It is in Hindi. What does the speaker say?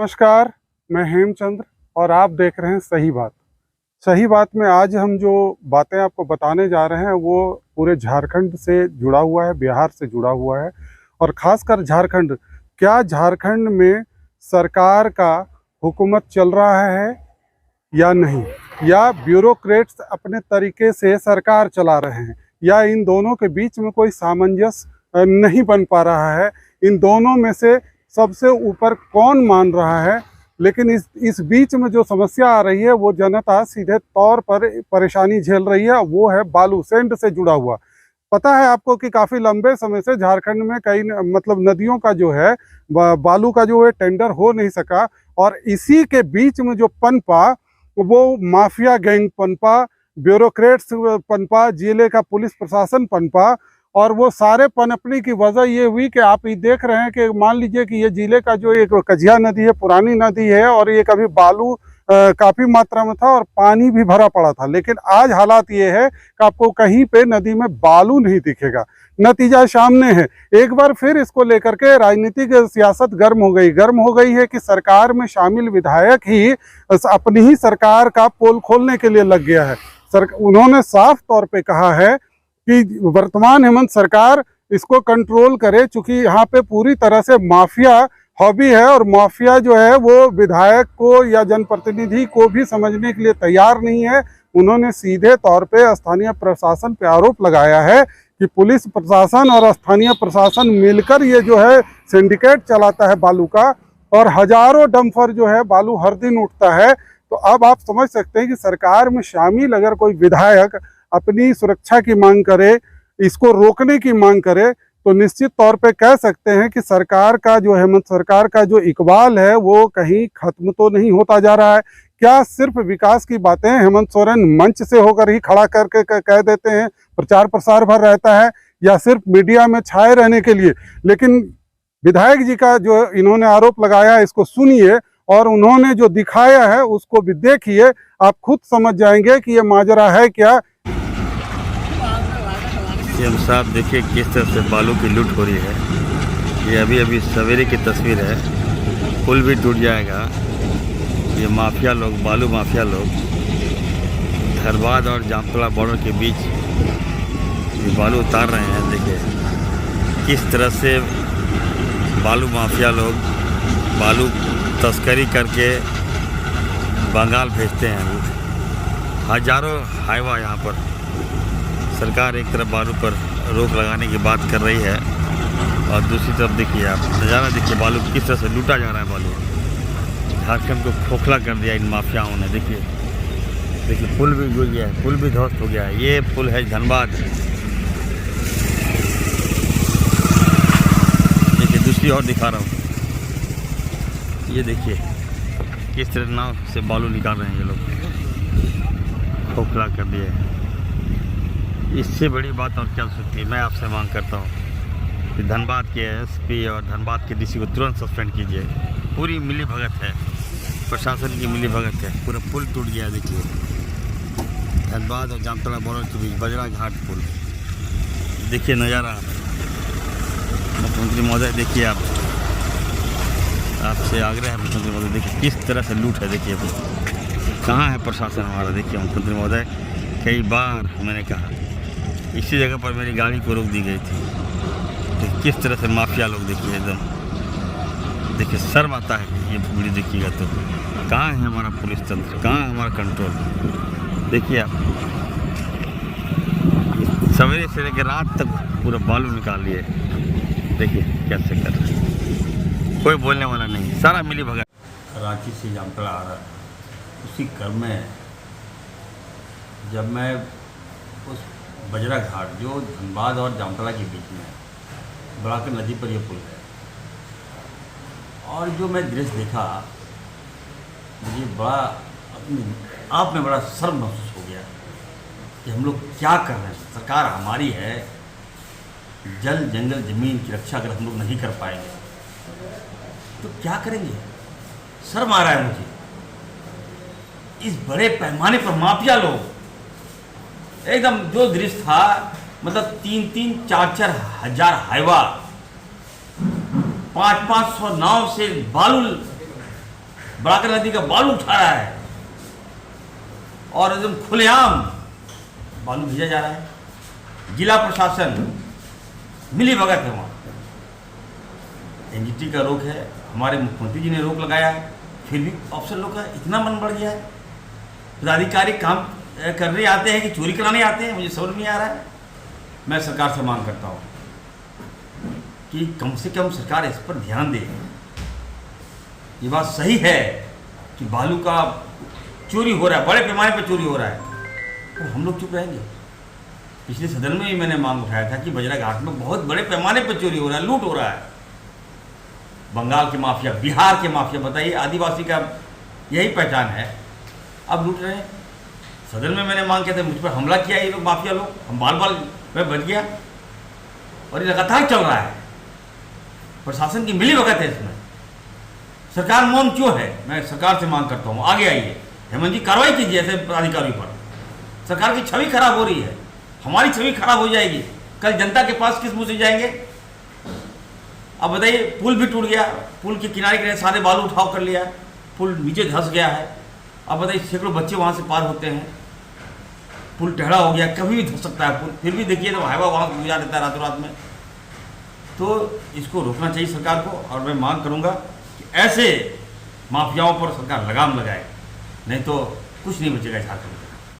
नमस्कार, मैं हेमचंद्र और आप देख रहे हैं सही बात। सही बात में आज हम जो बातें आपको बताने जा रहे हैं वो पूरे झारखंड से जुड़ा हुआ है, बिहार से जुड़ा हुआ है और ख़ासकर झारखंड। क्या झारखंड में सरकार का हुकूमत चल रहा है या नहीं, या ब्यूरोक्रेट्स अपने तरीके से सरकार चला रहे हैं, या इन दोनों के बीच में कोई सामंजस्य नहीं बन पा रहा है। इन दोनों में से सबसे ऊपर कौन मान रहा है? लेकिन इस बीच में जो समस्या आ रही है वो जनता सीधे तौर पर परेशानी झेल रही है। वो है बालू सेंड से जुड़ा हुआ। पता है आपको कि काफ़ी लंबे समय से झारखंड में कई नदियों का जो है बालू का जो है टेंडर हो नहीं सका, और इसी के बीच में जो पनपा, वो माफिया गैंग पनपा, ब्यूरोक्रेट्स पनपा, जिले का पुलिस प्रशासन पनपा। और वो सारे पनपने की वजह ये हुई कि आप ये देख रहे हैं कि मान लीजिए कि ये जिले का जो एक कजिया नदी है, पुरानी नदी है, और ये कभी बालू काफ़ी मात्रा में था और पानी भी भरा पड़ा था। लेकिन आज हालात ये है कि आपको कहीं पे नदी में बालू नहीं दिखेगा। नतीजा सामने है। एक बार फिर इसको लेकर के राजनीतिक सियासत गर्म हो गई है कि सरकार में शामिल विधायक ही अपनी ही सरकार का पोल खोलने के लिए लग गया है। उन्होंने साफ तौर पे कहा है कि वर्तमान हेमंत सरकार इसको कंट्रोल करे, चूंकि यहाँ पे पूरी तरह से माफिया हॉबी है और माफिया जो है वो विधायक को या जनप्रतिनिधि को भी समझने के लिए तैयार नहीं है। उन्होंने सीधे तौर पे स्थानीय प्रशासन पे आरोप लगाया है कि पुलिस प्रशासन और स्थानीय प्रशासन मिलकर ये जो है सिंडिकेट चलाता है बालू का, और हजारों डंपर जो है बालू हर दिन उठता है। तो अब आप समझ सकते हैं कि सरकार में शामिल अगर कोई विधायक अपनी सुरक्षा की मांग करे, इसको रोकने की मांग करे, तो निश्चित तौर पे कह सकते हैं कि सरकार का जो हेमंत सरकार का जो इकबाल है वो कहीं खत्म तो नहीं होता जा रहा है। क्या सिर्फ विकास की बातें हेमंत सोरेन मंच से होकर ही खड़ा करके कह देते हैं, प्रचार प्रसार भर रहता है, या सिर्फ मीडिया में छाए रहने के लिए? लेकिन विधायक जी का जो इन्होंने आरोप लगाया है इसको सुनिए, और उन्होंने जो दिखाया है उसको भी देखिए। आप खुद समझ जाएंगे कि ये माजरा है क्या। सीएम साहब देखिए किस तरह से बालू की लूट हो रही है। ये अभी सवेरे की तस्वीर है। पुल भी टूट जाएगा। ये माफिया लोग, बालू माफिया लोग धनबाद और जामतला बॉर्डर के बीच ये बालू उतार रहे हैं। देखिए किस तरह से बालू माफिया लोग बालू तस्करी करके बंगाल भेजते हैं। हजारों हाईवा यहाँ पर सरकार एक तरफ बालू पर रोक लगाने की बात कर रही है, और दूसरी तरफ देखिए आप नज़ारा देखिए बालू किस तरह से लूटा जा रहा है। बालू झारखंड को खोखला कर दिया इन माफियाओं ने। देखिए पुल भी गिर गया है, पुल भी ध्वस्त हो गया है। ये पुल है धनबाद। देखिए दूसरी और दिखा रहा हूँ। ये देखिए किस तरह नाव से बालू निकाल रहे हैं ये लोग, खोखला कर दिए। इससे बड़ी बात और क्या हो सकती है? मैं आपसे मांग करता हूँ कि धनबाद के एसपी और धनबाद के डीसी को तुरंत सस्पेंड कीजिए। पूरी मिली भगत है, प्रशासन की मिली भगत है। पूरा पुल टूट गया। देखिए धनबाद और जामतला बॉर्डर के बीच बजरा घाट पुल। देखिए नज़ारा मुख्यमंत्री महोदय, देखिए आपसे आग्रह है मुख्यमंत्री महोदय, देखिए किस तरह से लूट है। देखिए कहाँ है प्रशासन हमारा? देखिए मुख्यमंत्री महोदय, कई बार मैंने कहा इसी जगह पर मेरी गाड़ी को रोक दी गई थी। तो किस तरह से माफिया लोग देखिए एकदम, देखिए शर्म आता है ये वीडियो देखिएगा तो। कहाँ है हमारा पुलिस तंत्र, कहाँ है हमारा कंट्रोल? देखिए आप सवेरे से लेकर रात तक पूरा बालू निकाल लिए। देखिए कैसे कर रहे हैं, कोई बोलने वाला नहीं, सारा मिली भगत। कराची से जामतला आ रहा उसी क्रम में जब मैं उस बजरा घाट जो धनबाद और जामतला के बीच में है, बड़ाकर नदी पर यह पुल है, और जो मैं दृश्य देखा मुझे बड़ा अपने आप में बड़ा शर्म महसूस हो गया कि हम लोग क्या कर रहे हैं। सरकार हमारी है, जल जंगल ज़मीन की रक्षा अगर हम लोग नहीं कर पाएंगे तो क्या करेंगे? शर्म आ रहा है मुझे। इस बड़े पैमाने पर माफिया लोग एकदम, जो दृश्य था मतलब 3-4 हजार हाईवा, 500 नाव से बालू बराकर नदी का बालू उठा रहा है और एकदम खुलेआम बालू भेजा जा रहा है। जिला प्रशासन मिली भगत है, वहाँ एनजीटी का रोक है, हमारे मुख्यमंत्री जी ने रोक लगाया है, फिर भी अफसर लोग का इतना मन बढ़ गया है। पदाधिकारी काम करने आते हैं कि चोरी कराने आते हैं, मुझे समझ नहीं आ रहा है। मैं सरकार से मांग करता हूँ कि कम से कम सरकार इस पर ध्यान दे। ये बात सही है कि बालू का चोरी हो रहा है, बड़े पैमाने पर चोरी हो रहा है, तो हम लोग चुप रहेंगे? पिछले सदन में ही मैंने मांग उठाया था कि बजरा घाट में बहुत बड़े पैमाने पर चोरी हो रहा है, लूट हो रहा है। बंगाल के माफिया, बिहार के माफिया, बताइए आदिवासी का यही पहचान है, अब लूट रहे हैं। सदन में मैंने मांग किया था, मुझ पर हमला किया ये लोग माफिया लोग, हम बाल बाल में बच गया और ये लगातार चल रहा है। प्रशासन की मिली भगत है इसमें, सरकार मौन क्यों है? मैं सरकार से मांग करता हूँ आगे आइए, हेमंत जी कार्रवाई कीजिए ऐसे अधिकारियों पर। सरकार की छवि खराब हो रही है, हमारी छवि खराब हो जाएगी। कल जनता के पास किस मुंह से जाएंगे? अब बताइए, पुल भी टूट गया, पुल के किनारे सारे बालू उठाव कर लिया, पुल नीचे धंस गया है। अब बताइए, सैकड़ों बच्चे वहाँ से पार होते हैं, पुल टेढ़ा हो गया, कभी भी धंस सकता है पुल, फिर भी देखिए तो हाईवा वहाँ गुजार देता है रातों रात में। तो इसको रोकना चाहिए सरकार को, और मैं मांग करूँगा कि ऐसे माफियाओं पर सरकार लगाम लगाए, नहीं तो कुछ नहीं बचेगा झारखंड।